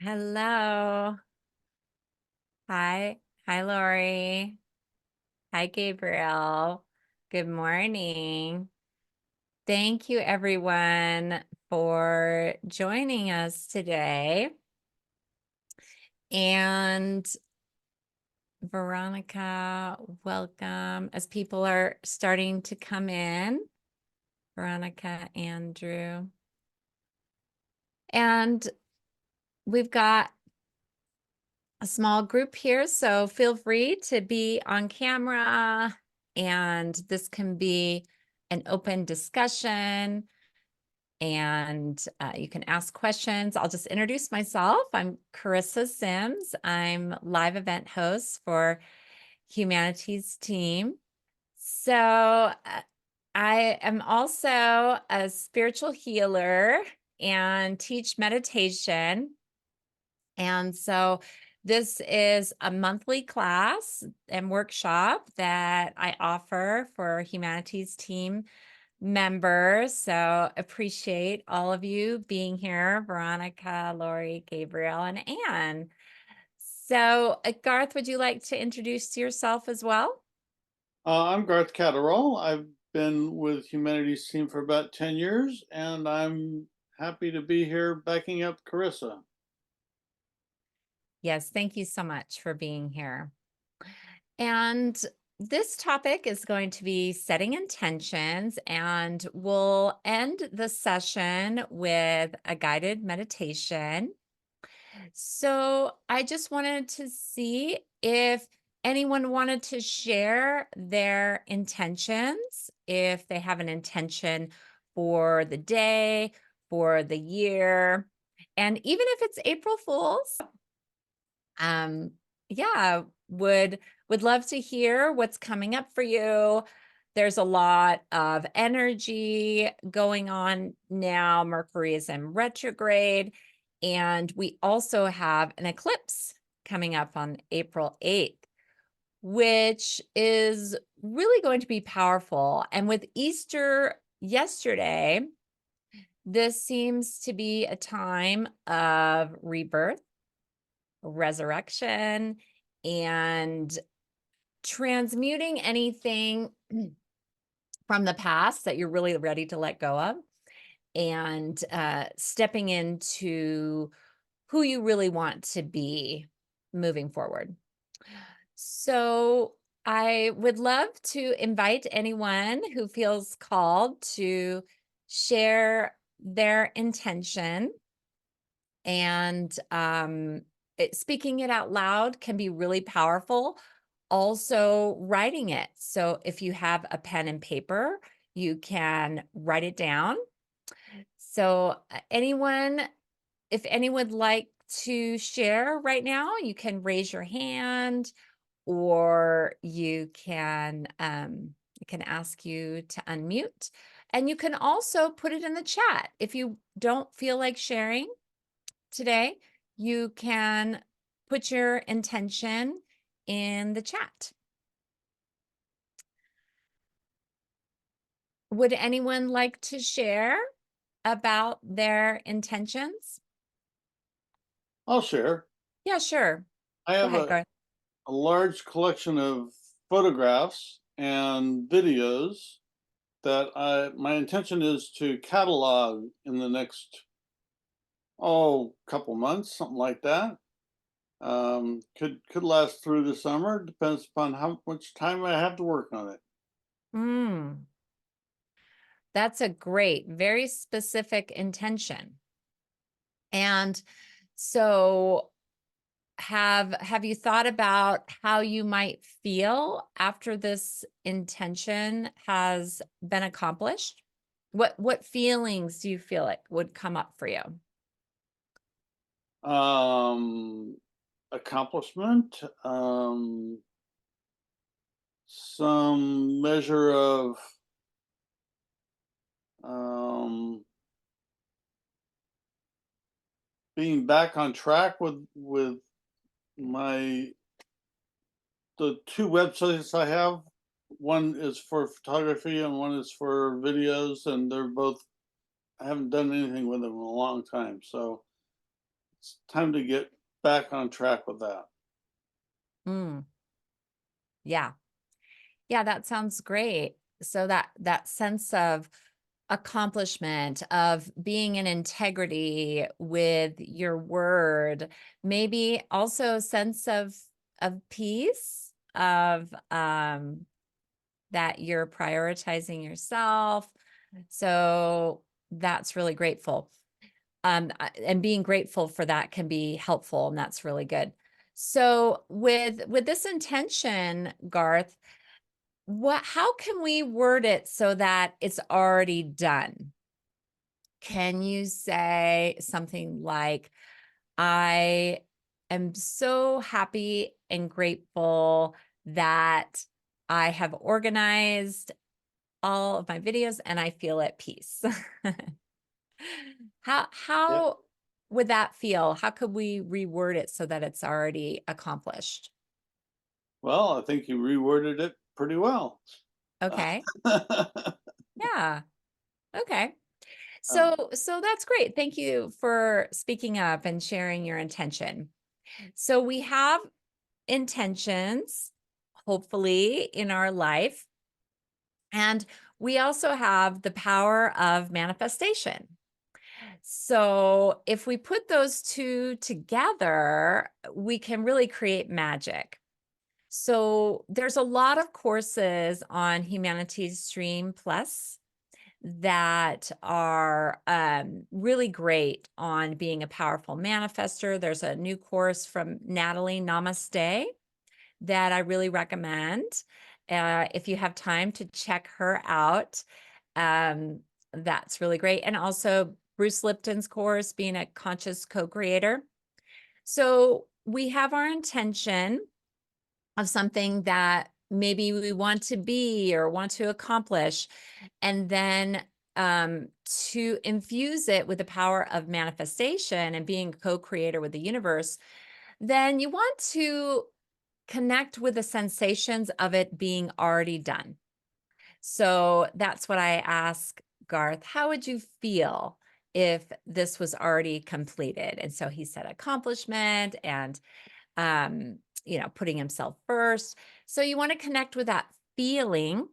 Hello. Hi. Hi, Lori. Hi, Gabriel. Good morning. Thank you, everyone, for joining us today. And Veronica, welcome. As people are starting to come in, Veronica, Andrew. And we've got a small group here, so feel free to be on camera, and this can be an open discussion, and you can ask questions. I'll just introduce myself. I'm Charissa Sims. I'm live event host for Humanities Team. So I am also a spiritual healer and teach meditation. And so this is a monthly class and workshop that I offer for Humanities Team members. So appreciate all of you being here, Veronica, Lori, Gabriel, and Anne. So Garth, would you like to introduce yourself as well? I'm Garth Catterall. I've been with Humanities Team for about 10 years, and I'm happy to be here backing up Charissa. Yes, thank you so much for being here. And this topic is going to be setting intentions, and we'll end the session with a guided meditation. So I just wanted to see if anyone wanted to share their intentions, if they have an intention for the day, for the year, and even if it's April Fool's. Um, yeah, would love to hear what's coming up for you. There's a lot of energy going on now. Mercury is in retrograde, and we also have an eclipse coming up on April 8th, which is really going to be powerful. And with Easter yesterday, this seems to be a time of rebirth, resurrection, and transmuting anything from the past that you're really ready to let go of, and stepping into who you really want to be moving forward. So I would love to invite anyone who feels called to share their intention. And speaking it out loud can be really powerful. Also, writing it. So if you have a pen and paper, you can write it down. So if anyone would like to share right now, you can raise your hand, or you can ask you to unmute. And you can also put it in the chat. If you don't feel like sharing today, you can put your intention in the chat. Would anyone like to share about their intentions? I'll share. Yeah, sure. I Go have ahead, Garth. a large collection of photographs and videos that my intention is to catalog in the next couple months, something like that. Could last through the summer, depends upon how much time I have to work on it. That's a great, very specific intention. And so have you thought about how you might feel after this intention has been accomplished? What feelings do you feel like would come up for you? Accomplishment, some measure of um, being back on track with my the two websites I have. One is for photography and one is for videos, and they're both, I haven't done anything with them in a long time. So it's time to get back on track with that. Mm, yeah. Yeah, that sounds great. So that sense of accomplishment, of being in integrity with your word, maybe also a sense of peace, of that you're prioritizing yourself. So that's really grateful. And being grateful for that can be helpful, and that's really good. So with this intention, Garth, how can we word it so that it's already done? Can you say something like, I am so happy and grateful that I have organized all of my videos and I feel at peace. Yeah. How would that feel? How could we reword it so that it's already accomplished? Well, I think you reworded it pretty well. Okay. Yeah. Okay. um, So that's great. Thank you for speaking up and sharing your intention. So we have intentions, hopefully, in our life. And we also have the power of manifestation. So if we put those two together, we can really create magic. So there's a lot of courses on Humanities Stream Plus that are really great on being a powerful manifester. There's a new course from Natalie Namaste that I really recommend. If you have time to check her out, um, that's really great. And also Bruce Lipton's course, Being a Conscious Co-Creator. So we have our intention of something that maybe we want to be or want to accomplish, and then to infuse it with the power of manifestation and being a co-creator with the universe, then you want to connect with the sensations of it being already done. So that's what I ask Garth, how would you feel if this was already completed? And so he said accomplishment and um, putting himself first. So you want to connect with that feeling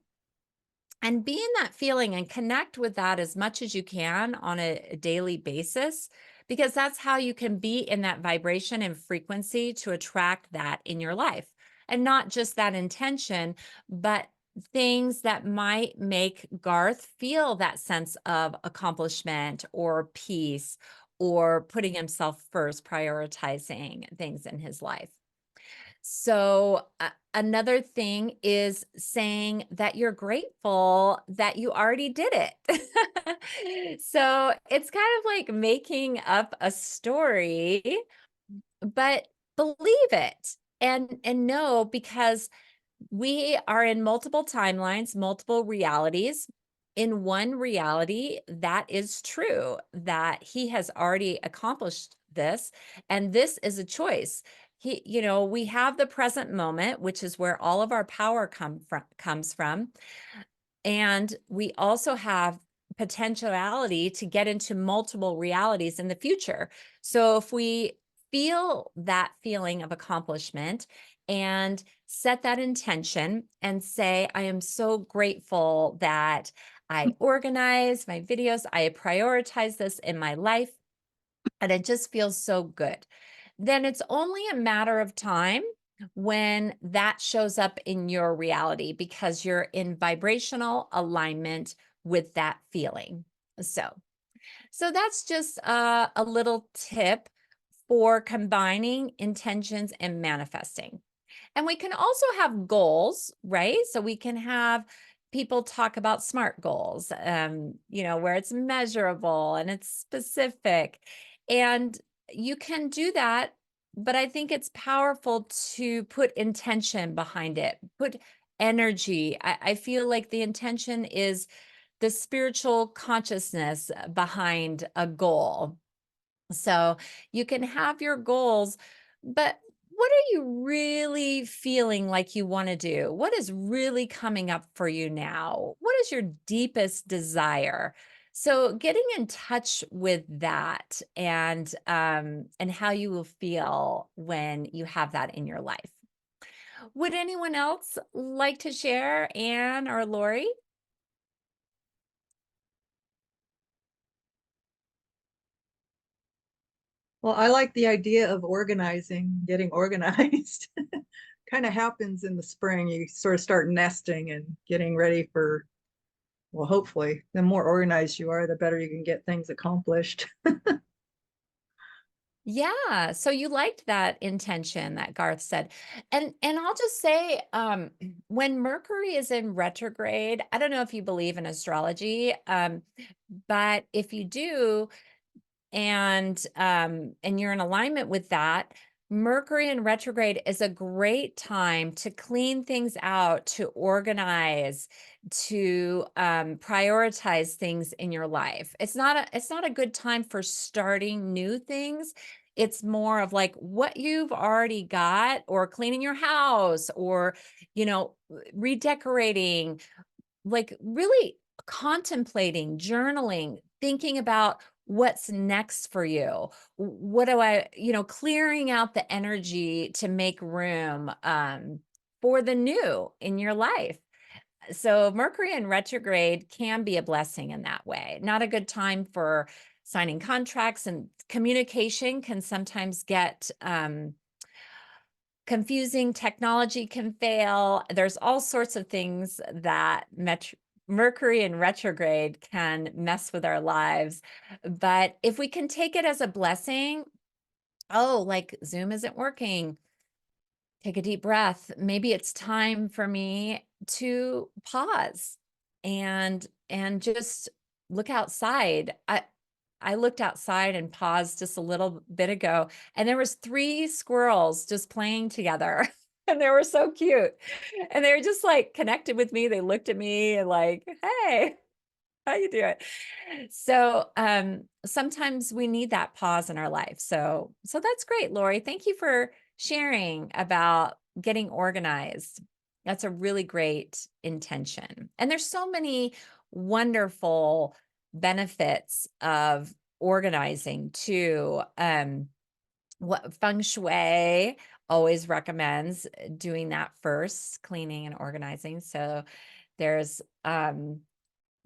and be in that feeling and connect with that as much as you can on a daily basis, because that's how you can be in that vibration and frequency to attract that in your life. And not just that intention, but things that might make Garth feel that sense of accomplishment or peace or putting himself first, prioritizing things in his life. So, another thing is saying that you're grateful that you already did it. So, it's kind of like making up a story, but believe it and know, because we are in multiple timelines, multiple realities. In one reality, that is true, that he has already accomplished this, and this is a choice. We have the present moment, which is where all of our power comes from. And we also have potentiality to get into multiple realities in the future. So if we feel that feeling of accomplishment and set that intention and say, I am so grateful that I organize my videos, I prioritize this in my life, and it just feels so good, then it's only a matter of time when that shows up in your reality, because you're in vibrational alignment with that feeling. So that's just a little tip for combining intentions and manifesting. And we can also have goals, right? So we can have people talk about SMART goals, where it's measurable and it's specific. And you can do that, but I think it's powerful to put intention behind it, put energy. I feel like the intention is the spiritual consciousness behind a goal. So you can have your goals, but what are you really feeling like you want to do? What is really coming up for you now? What is your deepest desire? So getting in touch with that and how you will feel when you have that in your life. Would anyone else like to share, Anne or Lori? Well, I like the idea of organizing, getting organized. Kind of happens in the spring. You sort of start nesting and getting ready for, well, hopefully, the more organized you are, the better you can get things accomplished. Yeah, so you liked that intention that Garth said. And I'll just say when Mercury is in retrograde, I don't know if you believe in astrology, but if you do, and you're in alignment with that, Mercury in retrograde is a great time to clean things out, to organize, to prioritize things in your life. It's not a good time for starting new things. It's more of like what you've already got, or cleaning your house, or redecorating, like really contemplating, journaling, thinking about what's next for you. What do I, clearing out the energy to make room for the new in your life. So Mercury in retrograde can be a blessing in that way. Not a good time for signing contracts, and communication can sometimes get confusing. Technology can fail. There's all sorts of things that Mercury in retrograde can mess with our lives. But if we can take it as a blessing, oh, like Zoom isn't working, take a deep breath. Maybe it's time for me to pause and just look outside. I looked outside and paused just a little bit ago, and there was 3 squirrels just playing together. And they were so cute. And they were just like connected with me. They looked at me and like, "Hey, how you doing?" So, sometimes we need that pause in our life. So that's great, Lori. Thank you for sharing about getting organized. That's a really great intention. And there's so many wonderful benefits of organizing too. What feng shui always recommends doing that first, cleaning and organizing. So there's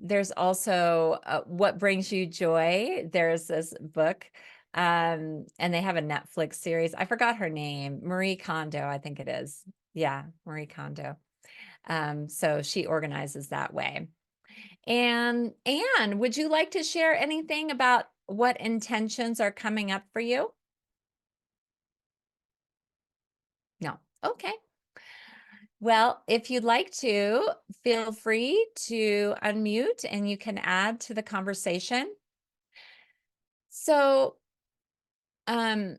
there's also What Brings You Joy. There's this book, and they have a Netflix series. I forgot her name, Marie Kondo, I think it is. Yeah, Marie Kondo. So she organizes that way. And Anne, would you like to share anything about what intentions are coming up for you? No. Okay. Well, if you'd like to, feel free to unmute and you can add to the conversation. So, um,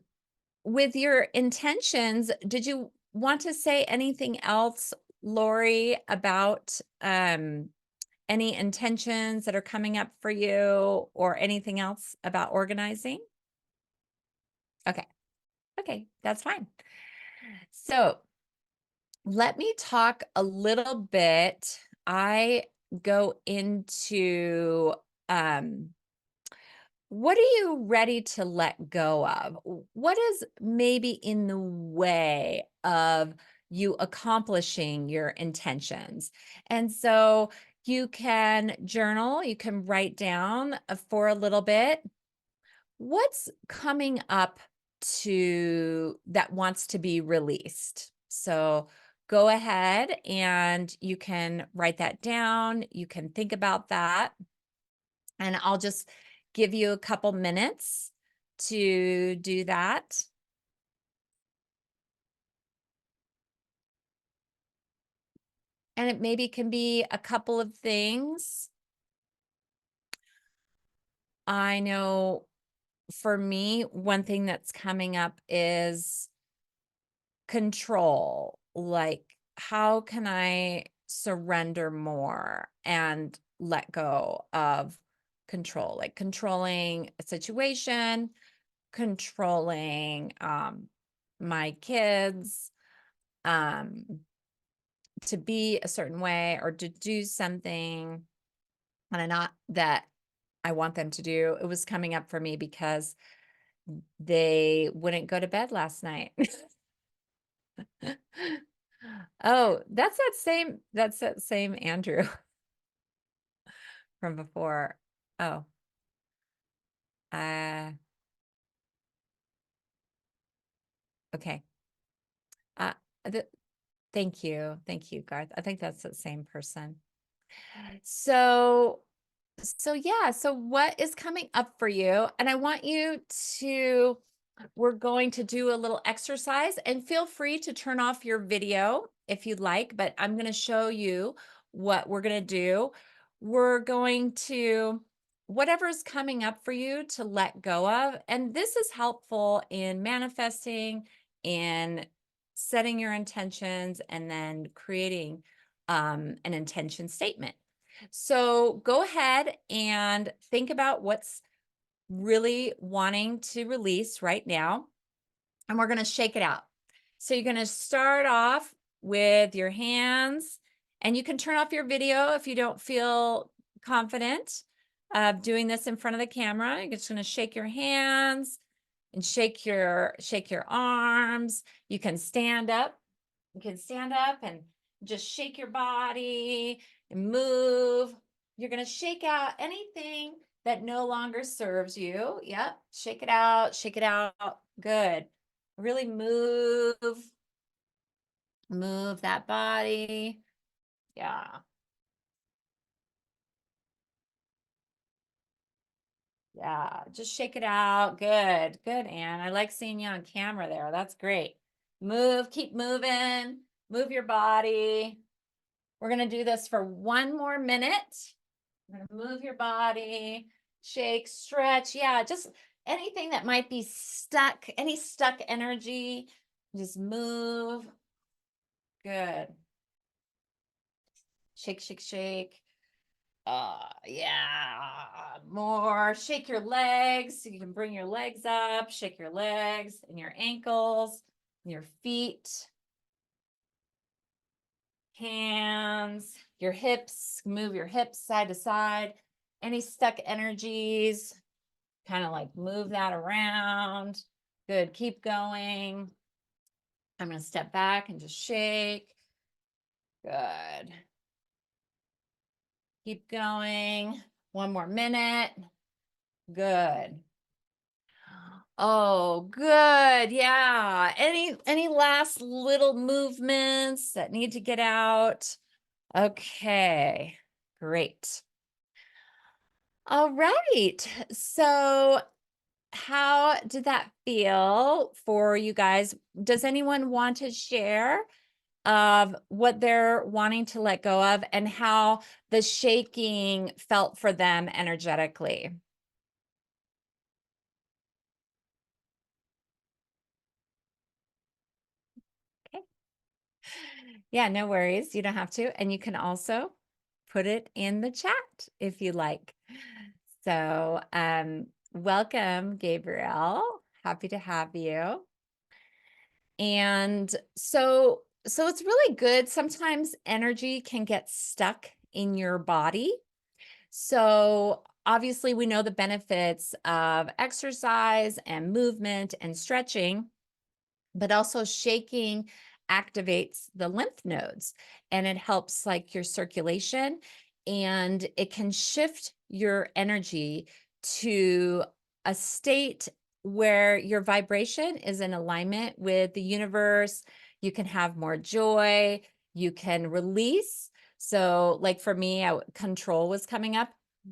with your intentions, did you want to say anything else, Lori, about any intentions that are coming up for you, or anything else about organizing? Okay. Okay, that's fine. So let me talk a little bit. I go into what are you ready to let go of? What is maybe in the way of you accomplishing your intentions? And so you can journal, you can write down for a little bit what's coming up to that wants to be released. So go ahead and you can write that down. You can think about that. And I'll just give you a couple minutes to do that. And it maybe can be a couple of things. I know for me, one thing that's coming up is control. Like, how can I surrender more and let go of control? Like controlling a situation, controlling my kids, um, to be a certain way or to do something, and not that I want them to do. It was coming up for me because they wouldn't go to bed last night. Oh, that's that same Andrew from before. Oh, uh, okay. Uh, thank you. Thank you, Garth. I think that's the same person. So, yeah, so what is coming up for you? And I want you to, we're going to do a little exercise, and feel free to turn off your video if you'd like, but I'm going to show you what we're going to do. We're going to, whatever's coming up for you to let go of. And this is helpful in manifesting, in setting your intentions, and then creating an intention statement. So go ahead and think about what's really wanting to release right now, and we're going to shake it out. So you're going to start off with your hands, and you can turn off your video if you don't feel confident of doing this in front of the camera. You're just going to shake your hands and shake your arms. You can stand up. You can stand up and just shake your body and move. You're going to shake out anything that no longer serves you. Yep. Shake it out. Shake it out. Good. Really move that body. Yeah. Yeah. Just shake it out. Good. Good, Anne. I like seeing you on camera there. That's great. Move. Keep moving. Move your body. We're going to do this for 1 more minute. We're going to move your body, shake, stretch. Yeah, just anything that might be stuck, any stuck energy, just move. Good. Shake, shake, shake. Yeah, more. Shake your legs. So you can bring your legs up, shake your legs and your ankles, and your feet. Hands, your hips, move your hips side to side. Any stuck energies, kind of like move that around. Good, keep going. I'm going to step back and just shake. Good. Keep going. 1 more minute. Good. Oh, good. Yeah. Any last little movements that need to get out? Okay. Great. All right. So how did that feel for you guys? Does anyone want to share of what they're wanting to let go of and how the shaking felt for them energetically? Okay. Yeah, no worries. You don't have to. And you can also put it in the chat if you like. So, welcome, Gabriel. Happy to have you. And so it's really good. Sometimes energy can get stuck in your body. So obviously we know the benefits of exercise and movement and stretching, but also shaking activates the lymph nodes, and it helps like your circulation, and it can shift your energy to a state where your vibration is in alignment with the universe. You can have more joy, you can release. So like for me, control was coming up.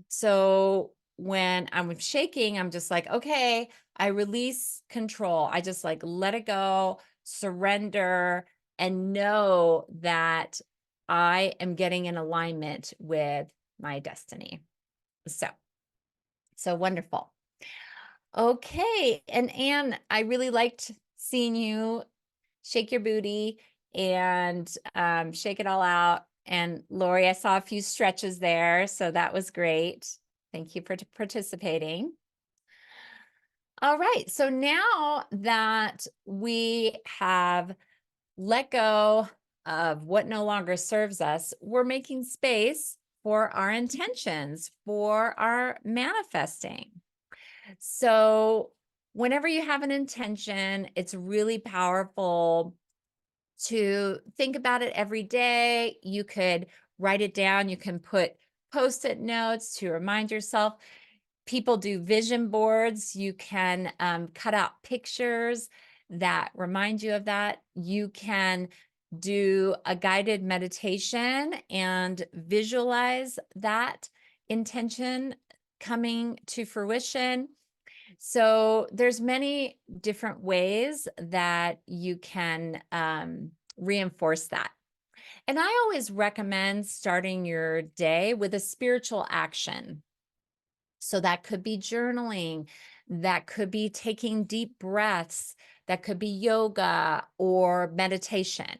So when I'm shaking, I'm just like, okay, I release control. I just like let it go, surrender, and know that I am getting in alignment with my destiny. So wonderful. Okay. And Anne, I really liked seeing you shake your booty and shake it all out. And Lori, I saw a few stretches there, so that was great. Thank you for participating. All right, so now that we have let go of what no longer serves us, we're making space for our intentions, for our manifesting. So whenever you have an intention, it's really powerful to think about it every day. You could write it down. You can put post-it notes to remind yourself. People do vision boards. You can cut out pictures that remind you of that. You can do a guided meditation and visualize that intention coming to fruition. So there's many different ways that you can reinforce that. And I always recommend starting your day with a spiritual action. So that could be journaling, that could be taking deep breaths, that could be yoga or meditation.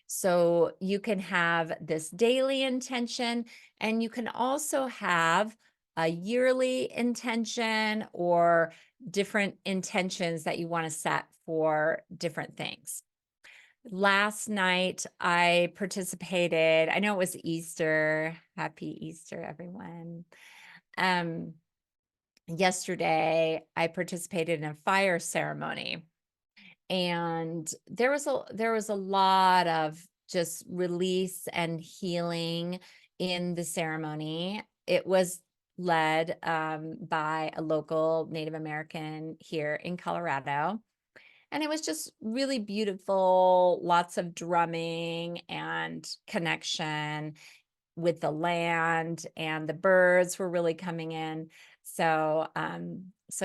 So you can have this daily intention, and you can also have a yearly intention or different intentions that you want to set for different things. Last night I participated, I know it was Easter. Happy Easter, everyone. Yesterday I participated in a fire ceremony. And there was a lot of just release and healing in the ceremony. It was led by a local Native American here in Colorado. And it was just really beautiful, lots of drumming and connection with the land, and the birds were really coming in. So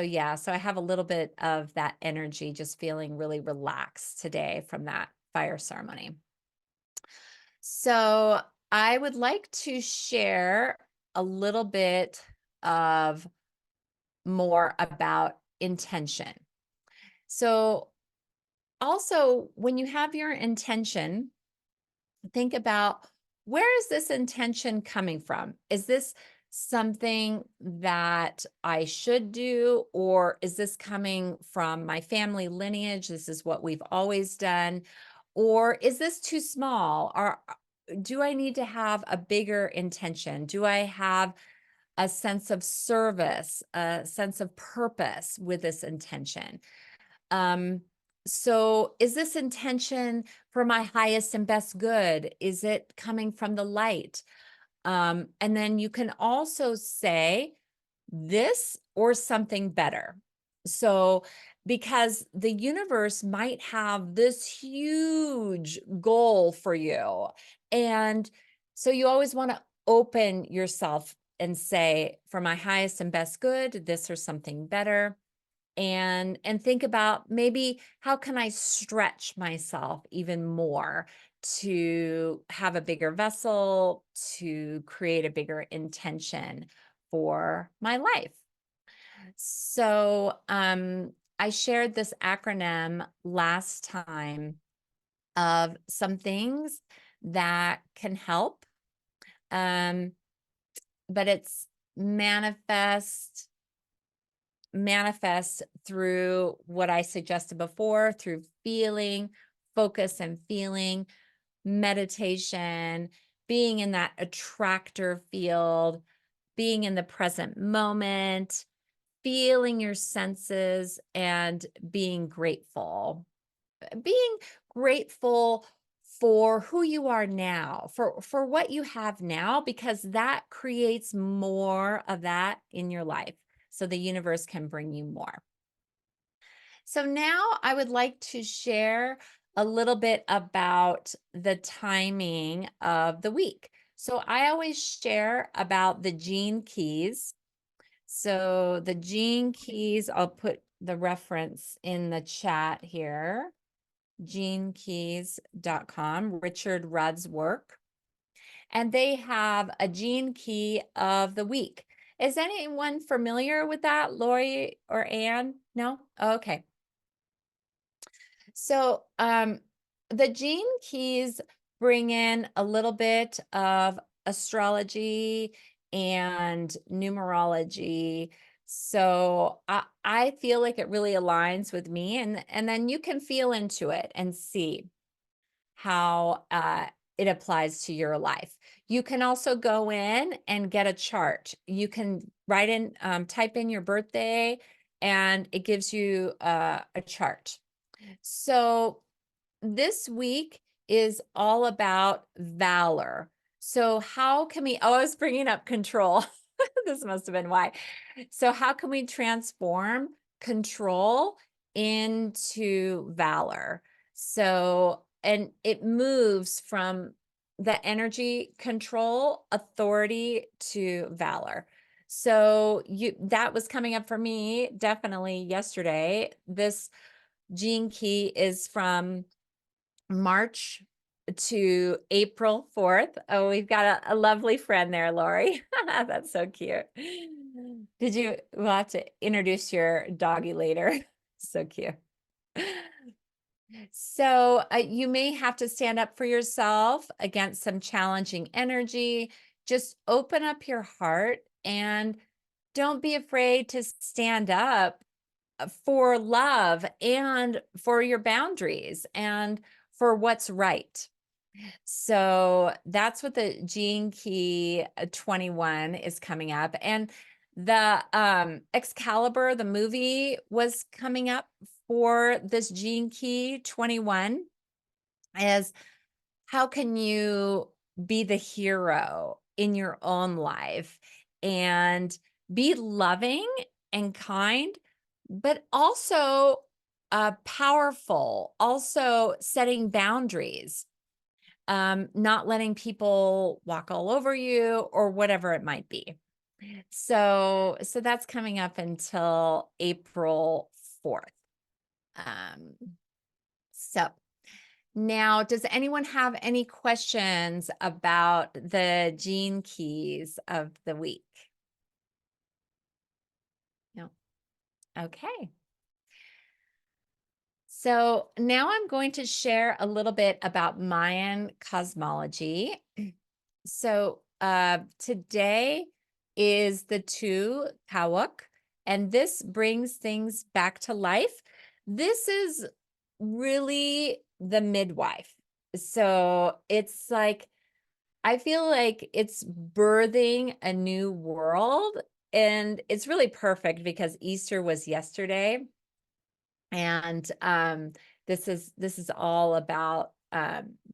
yeah, so I have a little bit of that energy, just feeling really relaxed today from that fire ceremony. So I would like to share a little bit of more about intention. So also, when you have your intention, think about, where is this intention coming from? Is this something that I should do, or is this coming from my family lineage? This is what we've always done. Or is this too small? Or do I need to have a bigger intention? Do I have a sense of service, a sense of purpose with this intention? So is this intention for my highest and best good? Is it coming from the light? And then you can also say this or something better. So, because the universe might have this huge goal for you. And so you always want to open yourself and say, for my highest and best good, this or something better. And think about, maybe how can I stretch myself even more to have a bigger vessel, to create a bigger intention for my life. So I shared this acronym last time of some things that can help, but it's manifest through what I suggested before, through feeling, focus and feeling, meditation, being in that attractor field, being in the present moment, feeling your senses, and being grateful. Being grateful for who you are now, for what you have now, because that creates more of that in your life. So the universe can bring you more. So now I would like to share a little bit about the timing of the week. So I always share about the gene keys. So the gene keys, I'll put the reference in the chat here, genekeys.com, Richard Rudd's work. And they have a gene key of the week. Is anyone familiar with that, Lori or Anne? No? Okay. So the gene keys bring in a little bit of astrology and numerology. So I feel like it really aligns with me, and then you can feel into it and see how it applies to your life. You can also go in and get a chart. You can write in, type in your birthday, and it gives you a chart. So this week is all about valor. So how can we, oh, I was bringing up control. This must have been why. So how can we transform control into valor? So, and it moves from the energy control authority to valor. So that was coming up for me definitely yesterday. This gene key is from March to April 4th. Oh, we've got a lovely friend there, Lori. That's so cute. We'll have to introduce your doggy later. So cute. So you may have to stand up for yourself against some challenging energy. Just open up your heart and don't be afraid to stand up for love and for your boundaries and for what's right. So that's what the Gene Key 21 is coming up. And the Excalibur, the movie, was coming up for this Gene Key 21 is how can you be the hero in your own life and be loving and kind, but also powerful, also setting boundaries, not letting people walk all over you or whatever it might be. So that's coming up until April 4th. So now, does anyone have any questions about the gene keys of the week? No. Okay. So now I'm going to share a little bit about Mayan cosmology. So today is the 2 Kawuk, and this brings things back to life. This is really the midwife. So it's like, I feel like it's birthing a new world, and it's really perfect because Easter was yesterday. And this is all about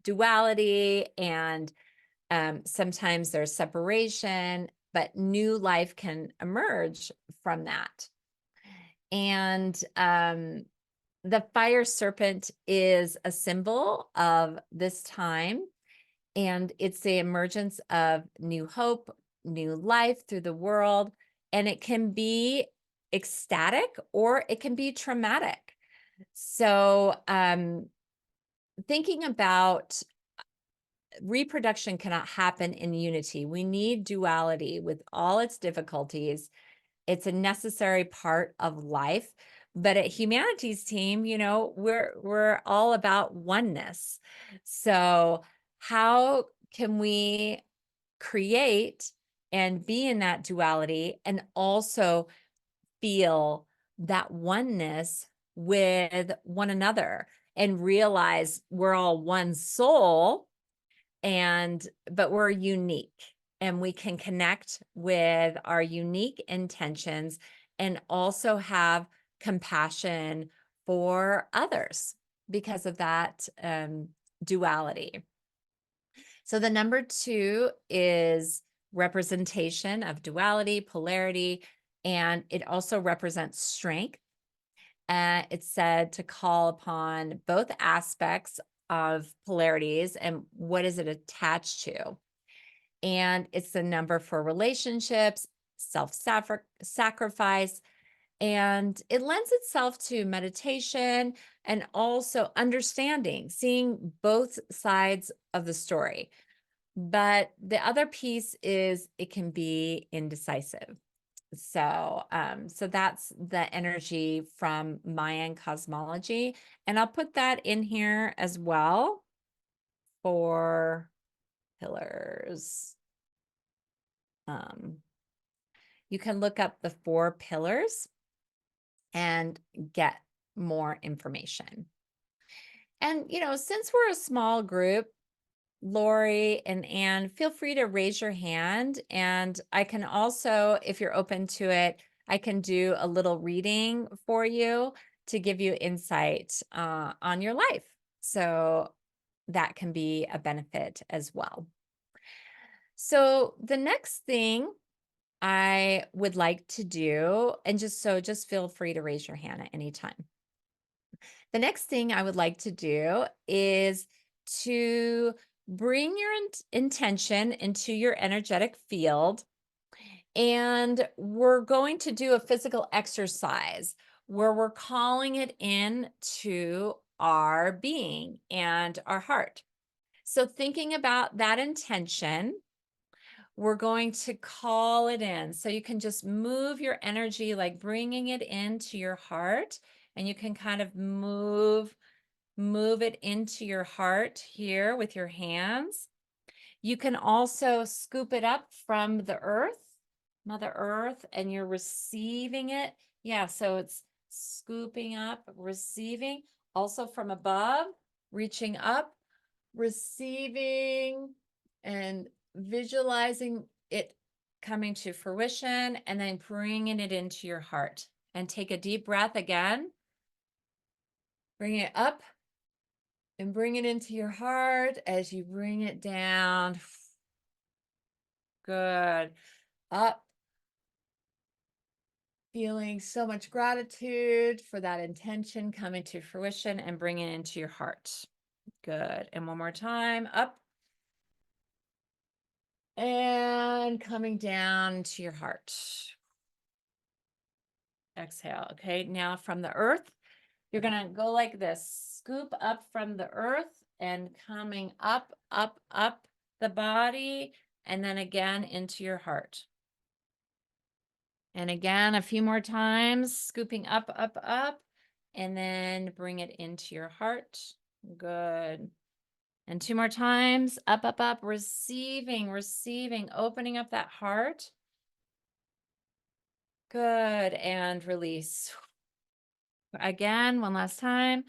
duality, and sometimes there's separation, but new life can emerge from that. And the fire serpent is a symbol of this time, and it's the emergence of new hope, new life through the world, and it can be ecstatic or it can be traumatic. So thinking about reproduction cannot happen in unity. We need duality with all its difficulties. It's a necessary part of life. But at Humanities Team, we're all about oneness. So how can we create and be in that duality and also feel that oneness with one another and realize we're all one soul, but we're unique, and we can connect with our unique intentions and also have compassion for others because of that duality. So the number 2 is representation of duality, polarity, and it also represents strength. It's said to call upon both aspects of polarities and what is it attached to. And it's the number for relationships, self-sacrifice, and it lends itself to meditation and also understanding, seeing both sides of the story. But the other piece is it can be indecisive. So that's the energy from Mayan cosmology. And I'll put that in here as well for pillars. You can look up the 4 pillars and get more information. And, since we're a small group, Lori and Anne, feel free to raise your hand. And I can also, if you're open to it, I can do a little reading for you to give you insight on your life. So that can be a benefit as well. So the next thing I would like to do, and just feel free to raise your hand at any time. The next thing I would like to do is to bring your intention into your energetic field. And we're going to do a physical exercise where we're calling it in to our being and our heart. So thinking about that intention, we're going to call it in. So you can just move your energy, like bringing it into your heart, and you can kind of move it into your heart here with your hands. You can also scoop it up from the earth, Mother Earth, and you're receiving it. Yeah, so it's scooping up, receiving, also from above, reaching up, receiving, and visualizing it coming to fruition, and then bringing it into your heart. And take a deep breath again. Bring it up and bring it into your heart as you bring it down. Good. Up. Feeling so much gratitude for that intention coming to fruition and bringing it into your heart. Good. And one more time. Up. And coming down to your heart. Exhale. Okay. Now from the earth, you're going to go like this. Scoop up from the earth and coming up, up, up the body, and then again into your heart. And again, a few more times, scooping up, up, up, and then bring it into your heart. Good. And two more times, up, up, up, receiving, opening up that heart. Good. And release. Again, one last time,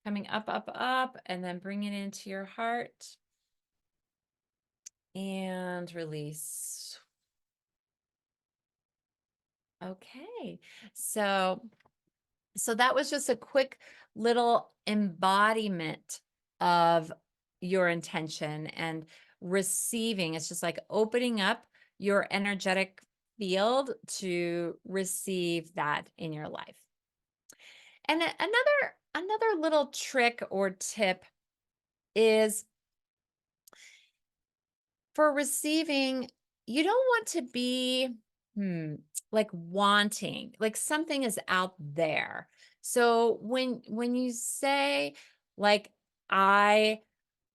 coming up, up, up, and then bring it into your heart. And release. Okay. So that was just a quick little embodiment of your intention and receiving. It's just like opening up your energetic field to receive that in your life. And another little trick or tip is for receiving, you don't want to be like wanting, like something is out there. So when you say like, I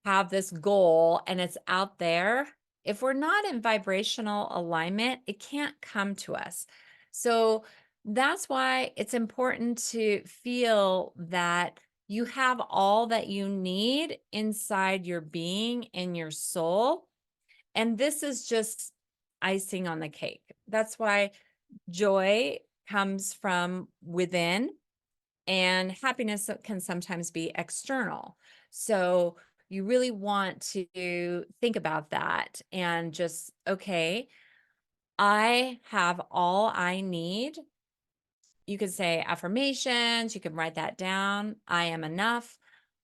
have this goal and it's out there, if we're not in vibrational alignment, it can't come to us. So that's why it's important to feel that you have all that you need inside your being and your soul. And this is just icing on the cake. That's why joy comes from within and happiness can sometimes be external. So you really want to think about that and just, okay, I have all I need. You could say affirmations, you can write that down. I am enough.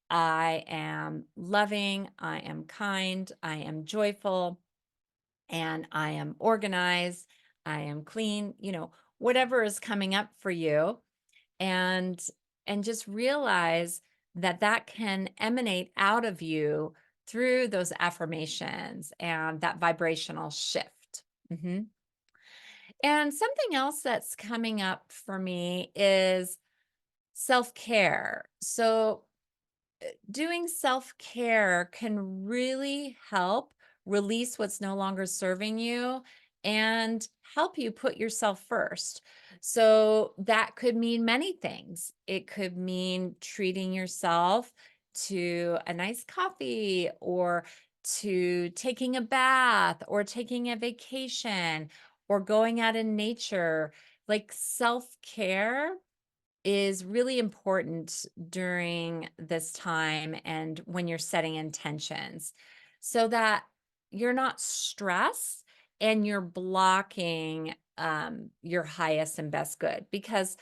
I am loving. I am kind. I am joyful. And I am organized, I am clean, whatever is coming up for you. And just realize that that can emanate out of you through those affirmations and that vibrational shift. And something else that's coming up for me is self-care. So doing self-care can really help release what's no longer serving you and help you put yourself first. So that could mean many things. It could mean treating yourself to a nice coffee or to taking a bath or taking a vacation or going out in nature. Like self-care is really important during this time and when you're setting intentions. so that you're not stressed and you're blocking your highest and best good, because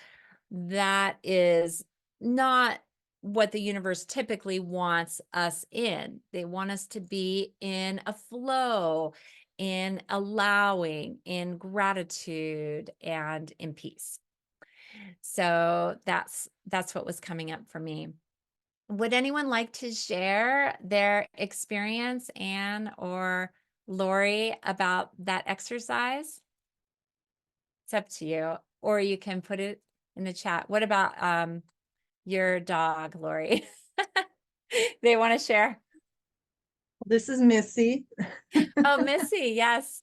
that is not what the universe typically wants us in. They want us to be in a flow, in allowing, in gratitude, and in peace. So that's what was coming up for me. Would anyone like to share their experience, Anne or Lori, about that exercise? It's up to you, or you can put it in the chat. What about your dog, Lori? They want to share? This is Missy, Oh, Missy, yes.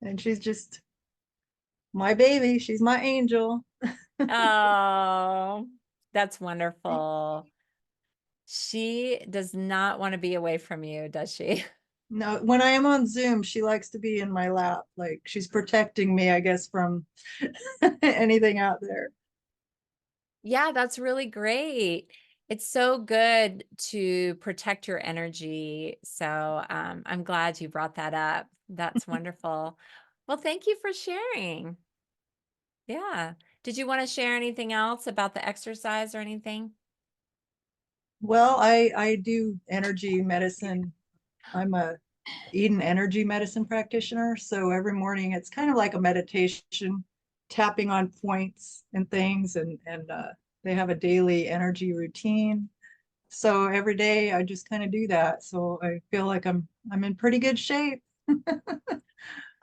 and she's just my baby. She's my angel. Oh, that's wonderful. She does not want to be away from you, does she? No, when I am on Zoom, she likes to be in my lap. Like she's protecting me, I guess, from anything out there. Yeah, that's really great. It's so good to protect your energy. So I'm glad you brought that up. That's wonderful. Well, thank you for sharing. Yeah. Did you want to share anything else about the exercise or anything? Well, I do energy medicine. I'm a Eden energy medicine practitioner. So every morning it's kind of like a meditation, tapping on points and things, and they have a daily energy routine. So every day I just kind of do that. So I feel like I'm in pretty good shape.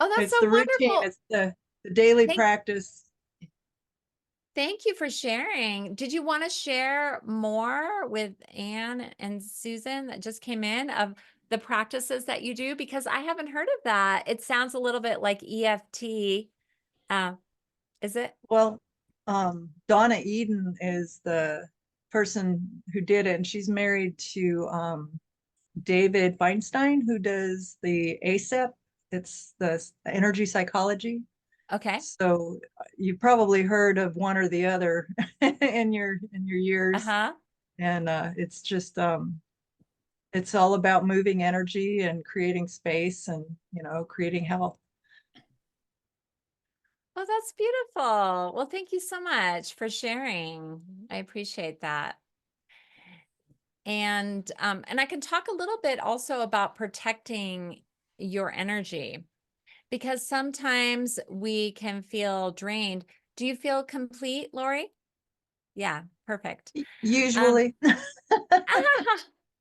Oh, that's It's so the routine, wonderful. it's the daily Thank practice. Thank you for sharing. Did you want to share more with Anne and Susan that just came in of the practices that you do? Because I haven't heard of that. It sounds a little bit like EFT. Uh, is it? Well, Donna Eden is the person who did it, and she's married to David Feinstein, who does the ASEP. It's the energy psychology. Okay. So you probably heard of one or the other in your years, Uh-huh. and it's just it's all about moving energy and creating space and creating health. Oh, that's beautiful. Well, thank you so much for sharing. I appreciate that. And I can talk a little bit also about protecting your energy, because sometimes we can feel drained. Do you feel complete, Lori? Yeah, perfect. Um, Usually,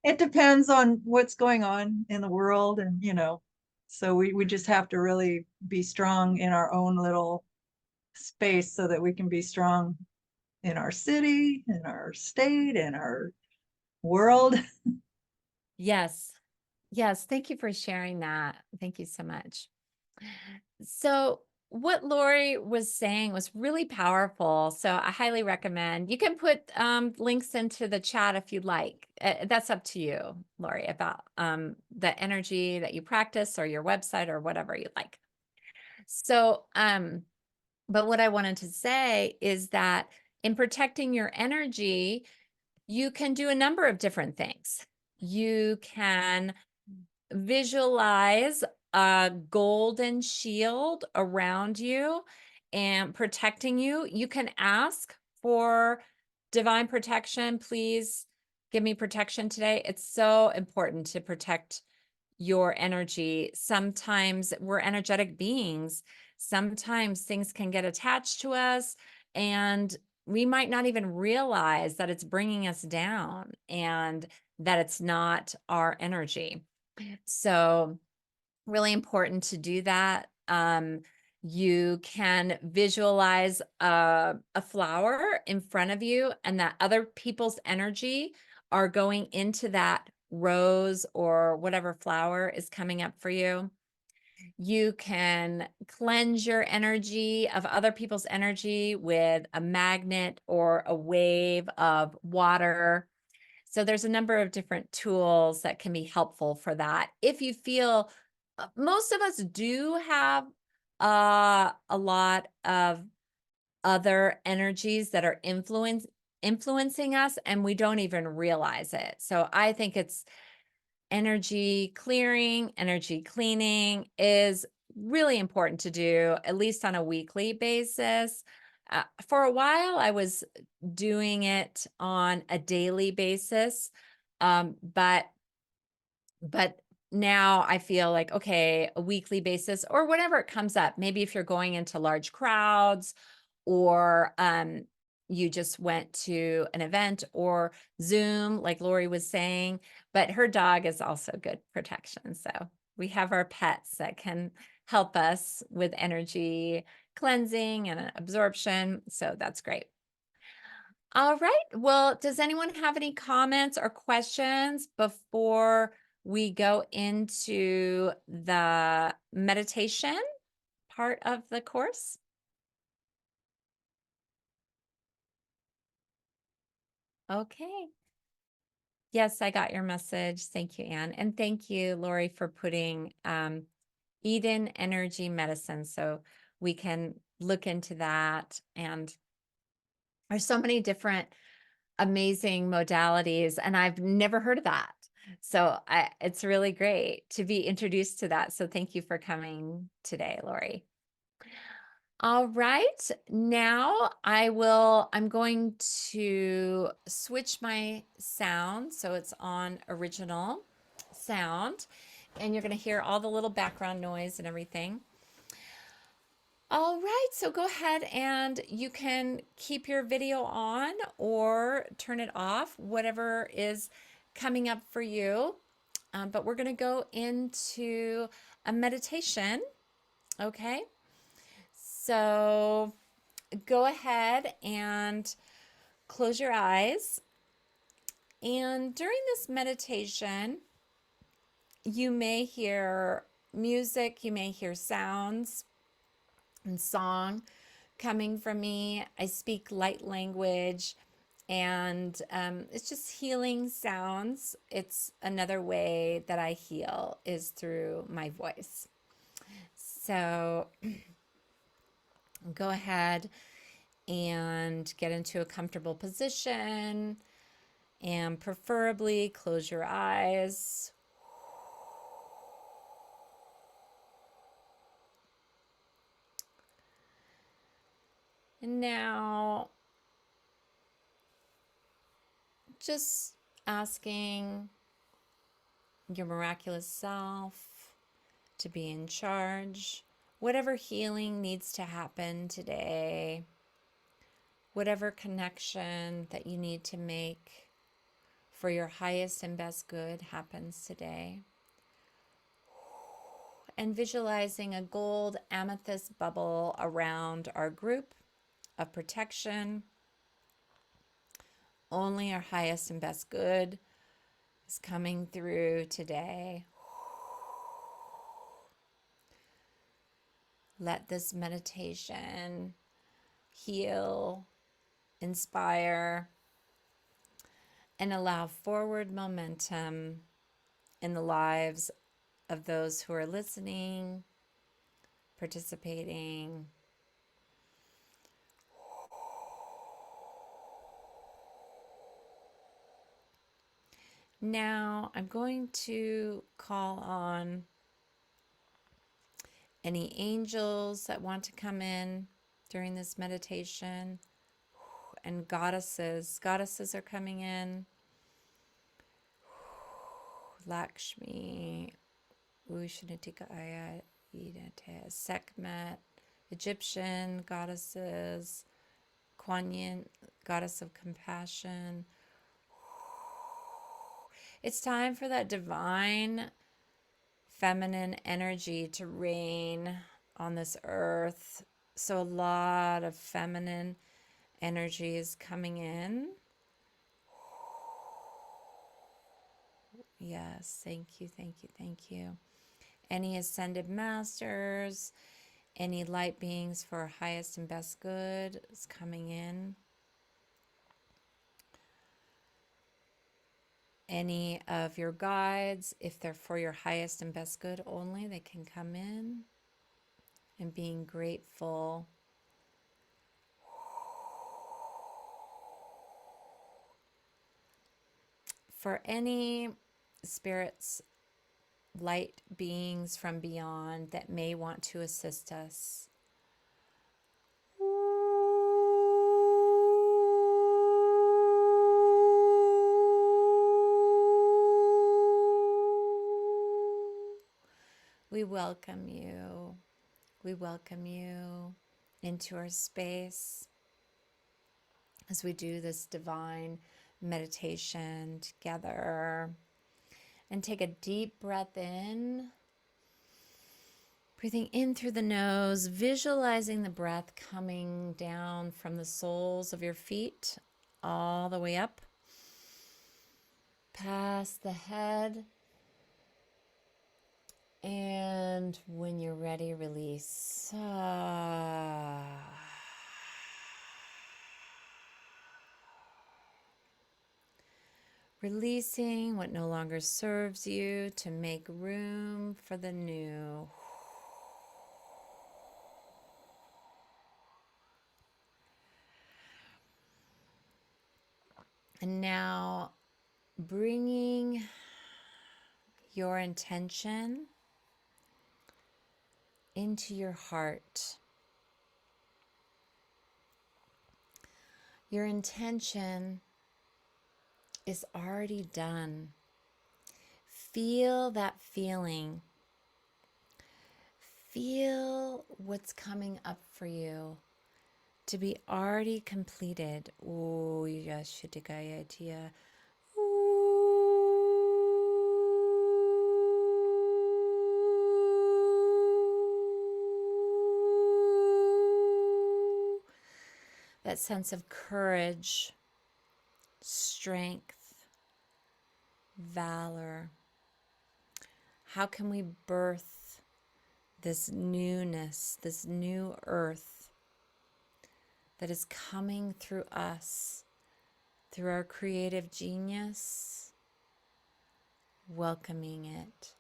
it depends on what's going on in the world, and so we just have to really be strong in our own little space so that we can be strong in our city, in our state, in our world. yes. Yes. Thank you for sharing that. Thank you so much. So, what Lori was saying was really powerful. So, I highly recommend you can put links into the chat if you'd like. That's up to you, Lori, about the energy that you practice or your website or whatever you like. So, but what I wanted to say is that in protecting your energy, you can do a number of different things. You can visualize a golden shield around you and protecting you. You can ask for divine protection. Please give me protection today. It's so important to protect your energy. Sometimes we're energetic beings. Sometimes things can get attached to us, and we might not even realize that it's bringing us down and that it's not our energy. So, really important to do that. You can visualize a flower in front of you, and that other people's energy are going into that rose or whatever flower is coming up for you. You can cleanse your energy of other people's energy with a magnet or a wave of water. So there's a number of different tools that can be helpful for that. If you feel most of us do have a lot of other energies that are influencing us, and we don't even realize it. So I think it's energy clearing, energy cleaning is really important to do, at least on a weekly basis. For a while, I was doing it on a daily basis, but now I feel like, okay, a weekly basis or whenever it comes up. Maybe if you're going into large crowds or you just went to an event or Zoom, like Lori was saying, but her dog is also good protection. So we have our pets that can help us with energy cleansing and absorption. So that's great. All right. Well, does anyone have any comments or questions before we go into the meditation part of the course? Okay. Yes, I got your message. Thank you, Anne. And thank you, Lori, for putting Eden Energy Medicine. So we can look into that. And there's so many different amazing modalities, and I've never heard of that. So it's really great to be introduced to that. So thank you for coming today, Lori. All right, now I'm going to switch my sound so it's on original sound, and you're going to hear all the little background noise and everything. All right, so go ahead and you can keep your video on or turn it off, whatever is coming up for you. But we're going to go into a meditation, okay? So go ahead and close your eyes. And during this meditation, you may hear music, you may hear sounds and song coming from me. I speak light language, and it's just healing sounds. It's another way that I heal is through my voice. So go ahead and get into a comfortable position, and preferably close your eyes. And now just asking your miraculous self to be in charge. Whatever healing needs to happen today, whatever connection that you need to make for your highest and best good happens today. And visualizing a gold amethyst bubble around our group of protection. Only our highest and best good is coming through today. Let this meditation heal, inspire, and allow forward momentum in the lives of those who are listening, participating. Now I'm going to call on any angels that want to come in during this meditation, and goddesses. Goddesses are coming in. Lakshmi, Ushanatika Idate, Sekhmet, Egyptian goddesses, Kuan Yin, goddess of compassion. It's time for that divine feminine energy to reign on this earth. So a lot of feminine energy is coming in. Yes, thank you, thank you, thank you. Any ascended masters, any light beings for our highest and best good is coming in. Any of your guides, if they're for your highest and best good only, they can come in. And being grateful. For any spirits, light beings from beyond that may want to assist us. We welcome you. We welcome you into our space as we do this divine meditation together. And take a deep breath in. Breathing in through the nose, visualizing the breath coming down from the soles of your feet all the way up, past the head. And when you're ready, release. Releasing what no longer serves you to make room for the new. And now bringing your intention into your heart. Your intention is already done. Feel that feeling. Feel what's coming up for you to be already completed. Oh, yes, Shittikaya. That sense of courage, strength, valor. How can we birth this newness, this new earth that is coming through us, through our creative genius, welcoming it.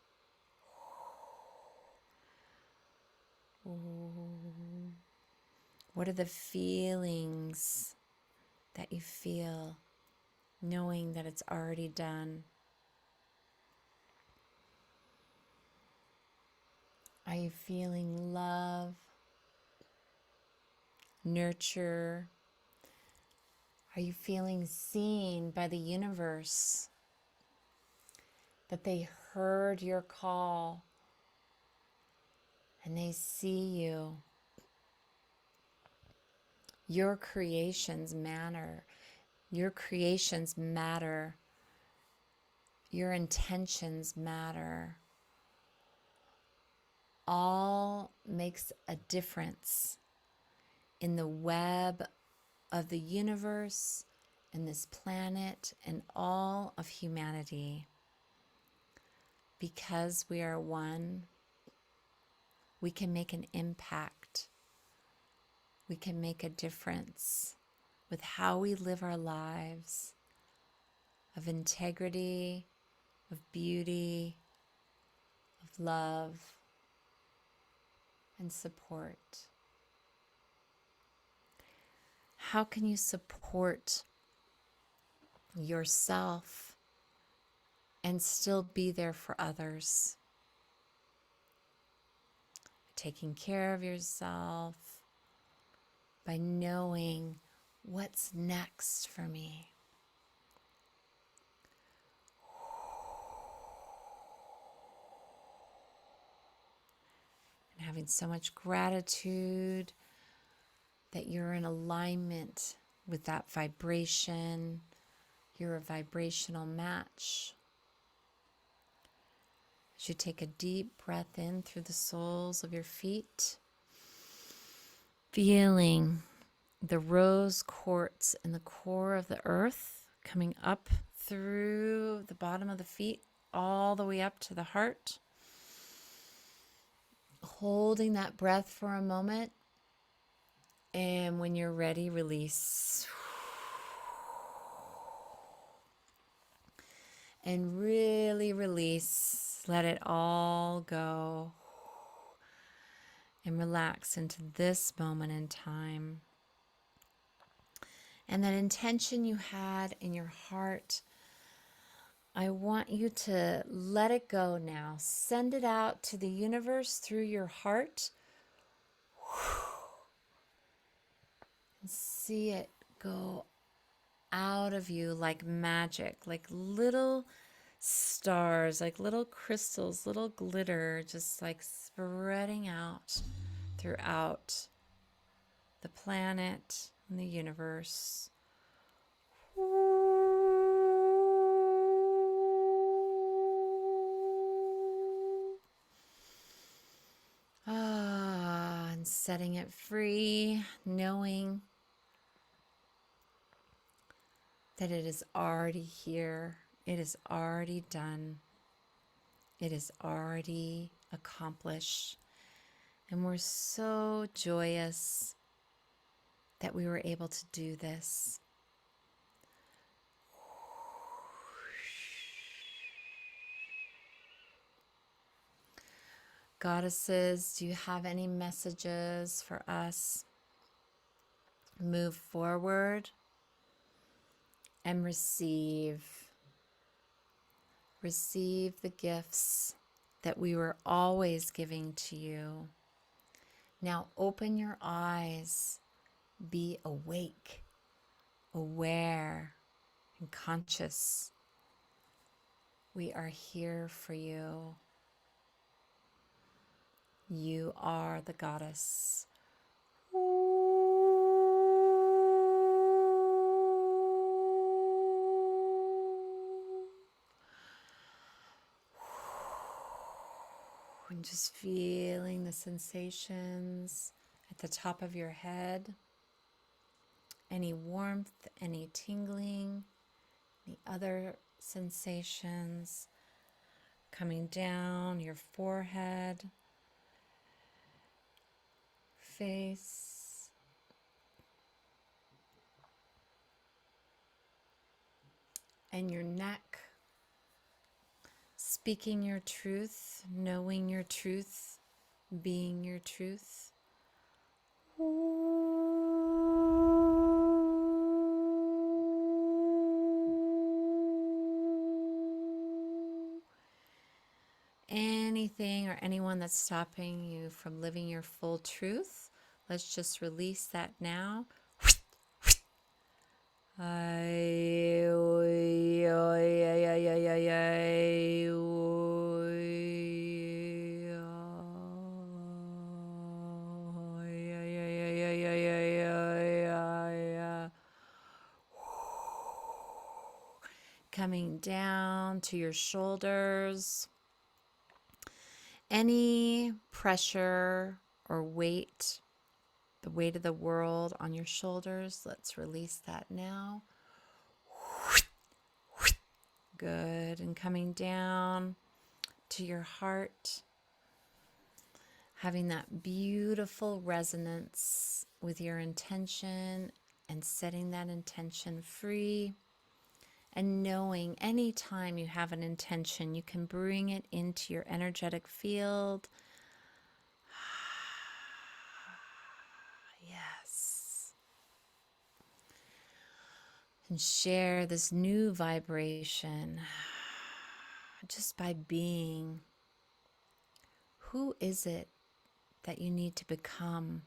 What are the feelings that you feel, knowing that it's already done? Are you feeling love, nurture? Are you feeling seen by the universe? That they heard your call and they see you. Your creations matter. Your creations matter. Your intentions matter. All makes a difference in the web of the universe and this planet and all of humanity. Because we are one, we can make an impact. We can make a difference with how we live our lives of integrity, of beauty, of love, and support. How can you support yourself and still be there for others? Taking care of yourself by knowing what's next for me. And having so much gratitude that you're in alignment with that vibration. You're a vibrational match. As you take a deep breath in through the soles of your feet, feeling the rose quartz in the core of the earth coming up through the bottom of the feet all the way up to the heart. Holding that breath for a moment, and when you're ready, release. And really release. Let it all go. And relax into this moment in time. And that intention you had in your heart I want you to let it go now. Send it out to the universe through your heart. And see it go out of you like magic, like little stars, like little crystals, little glitter, just like spreading out throughout the planet and the universe. And setting it free, knowing that it is already here, it is already done, it is already accomplished. And we're so joyous that we were able to do this. Goddesses, do you have any messages for us? Move forward and receive. Receive the gifts that we were always giving to you. Now open your eyes. Be awake, aware, and conscious. We are here for you. You are the goddess. And just feeling the sensations at the top of your head. Any warmth, any tingling, any other sensations coming down your forehead, face, and your neck. Speaking your truth, knowing your truth, being your truth. Anything or anyone that's stopping you from living your full truth, let's just release that now. Coming down to your shoulders. Any pressure or weight, the weight of the world on your shoulders, let's release that now. Good. And coming down to your heart, having that beautiful resonance with your intention and setting that intention free. And knowing anytime you have an intention, you can bring it into your energetic field. Yes. And share this new vibration just by being. Who is it that you need to become?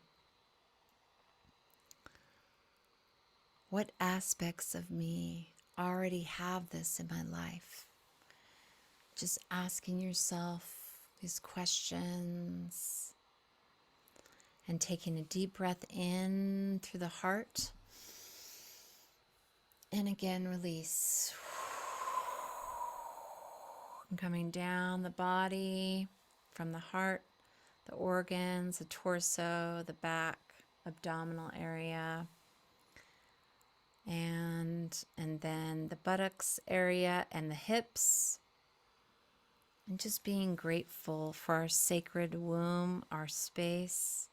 What aspects of me already have this in my life? Just asking yourself these questions and taking a deep breath in through the heart. And again, release. And coming down the body from the heart, the organs, the torso, the back, abdominal area. And then the buttocks area and the hips. And just being grateful for our sacred womb, our space.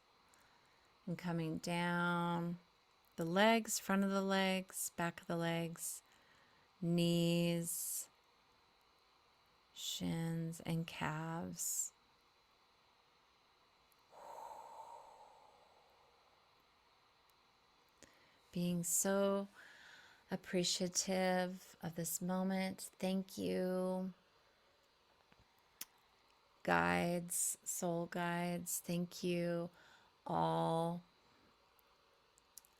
And coming down the legs, front of the legs, back of the legs, knees, shins, and calves. Being so appreciative of this moment. Thank you, guides, soul guides. Thank you, all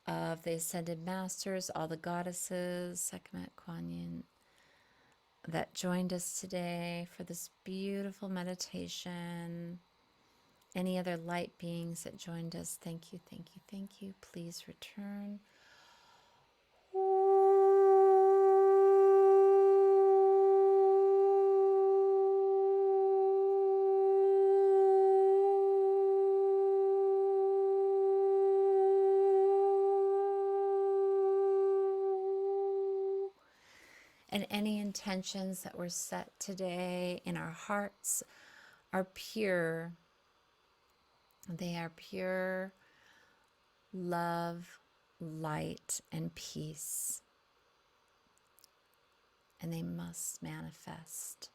of the ascended masters, all the goddesses, Sekhmet, Kuan Yin, that joined us today for this beautiful meditation. Any other light beings that joined us, thank you, thank you, thank you. Please return. And any intentions that were set today in our hearts are pure. They are pure love, light, and peace. And they must manifest.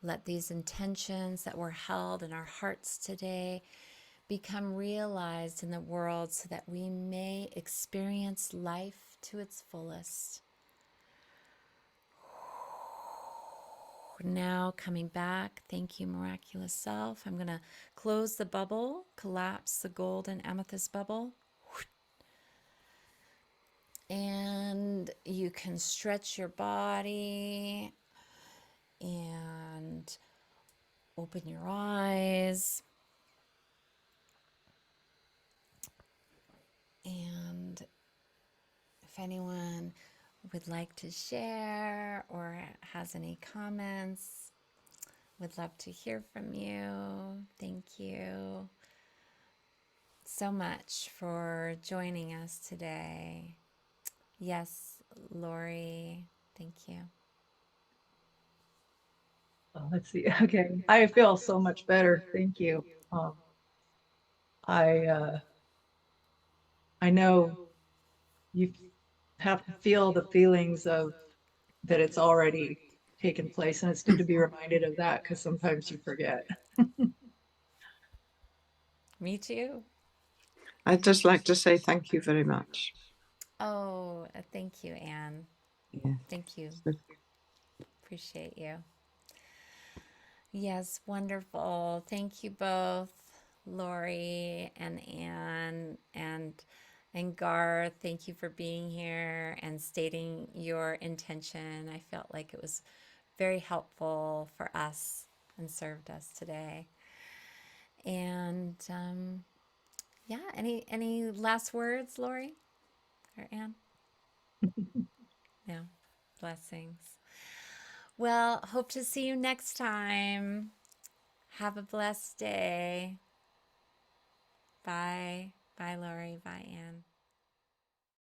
Let these intentions that were held in our hearts today become realized in the world so that we may experience life to its fullest. Now coming back, thank you, miraculous self. I'm going to close the bubble, collapse the gold and amethyst bubble. And you can stretch your body and open your eyes. And if anyone would like to share or has any comments, would love to hear from you. Thank you so much for joining us today. Yes, Lori, thank you. Oh, let's see. Okay. I feel so much better. Thank you. I know you have to feel the feelings of that it's already taken place, and it's good to be reminded of that because sometimes you forget. Me too. I'd just like to say thank you very much. Oh, thank you, Anne. Yeah. Thank you. So Appreciate you. Yes, wonderful. Thank you both, Lori and Anne and Garth. Thank you for being here and stating your intention. I felt like it was very helpful for us and served us today. And yeah, any last words, Lori or Anne? No, blessings. Well, hope to see you next time. Have a blessed day. Bye. Bye, Lori. Bye, Anne.